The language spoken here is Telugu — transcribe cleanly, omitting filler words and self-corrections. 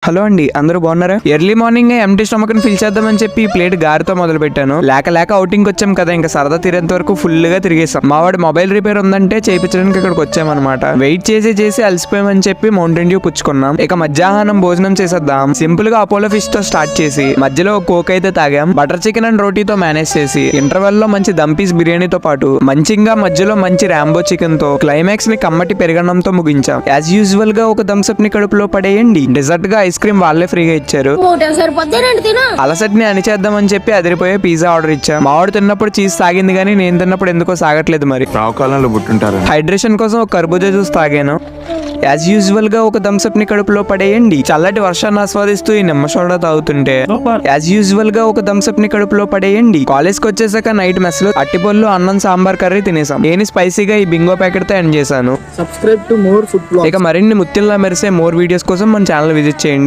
హలో అండి, అందరూ బాగున్నారా? ఎర్లీ మార్నింగ్ ఎంటీ స్టమక్ ని ఫిల్ చేద్దామని చెప్పి ఈ ప్లేట్ గారితో మొదలు పెట్టాను. లేక అవుటింగ్ వచ్చాం కదా, ఇంకా సరదా తీరేంత వరకు ఫుల్ గా తిరిగేసాం. మా వాడు మొబైల్ రిపేర్ ఉందంటే చేయించడానికి ఇక్కడికి వచ్చామన్నమాట. వెయిట్ చేసి అలసిపోయామని చెప్పి మౌంటైన్ డ్యూ పుచ్చుకున్నాం. ఇక మధ్యాహ్నం భోజనం చేసేద్దాం సింపుల్ గా అపోలో ఫిష్ తో స్టార్ట్ చేసి మధ్యలో కోక్ అయితే తాగాం. బటర్ చికెన్ అండ్ రోటీతో మేనేజ్ చేసి ఇంటర్వెల్ లో మంచి దమ్ పీస్ బిర్యానీతో పాటు మంచిగా మధ్యలో మంచి రాంబో చికెన్ తో క్లైమాక్స్ ని కమ్మటి పెరగడంతో ముగించాం. యాజ్ యూజువల్ గా ఒక థమ్స్అప్ ని కడుపులో పడేయండి. డెజర్ట్ గా ఐస్ క్రీమ్ వాళ్ళే ఫ్రీగా ఇచ్చారు. అలసటిని అణిచేద్దామని చెప్పి అదిరిపోయే పిజ్జా ఆర్డర్ ఇచ్చా. మావాడు తిన్నప్పుడు చీజ్ తాగింది కానీ నేను తిన్నప్పుడు ఎందుకో సాగట్లేదు. మరి రావుకాలంలో పుట్టుంటారు. హైడ్రేషన్ కోసం ఒక కర్బూజా జ్యూస్ తాగాను. యాజ్ యూజువల్ గా ఒక థమ్స్అప్ ని కడుపులో పడేయండి. చల్లటి వర్షాన్ని ఆస్వాదిస్తూ ఈ నిమ్మ సోడా తాగుతుంటే యాజ్ యూజువల్ గా ఒక థమ్స్అప్ ని కడుపులో పడేయండి. కాలేజ్ కి వచ్చేసాక నైట్ మెస్ లో అట్టిపళ్ళు, అన్నం, సాంబార్ కర్రీ తినేసాం. నేను స్పైసీగా ఈ బింగో ప్యాకెట్ తో ఎండ్ చేశాను. Subscribe to more food blogs. ఇక మరిన్ని ముత్యంలా మెరిసే మోర్ వీడియోస్ కోసం మన ఛానల్ విజిట్ చేయండి.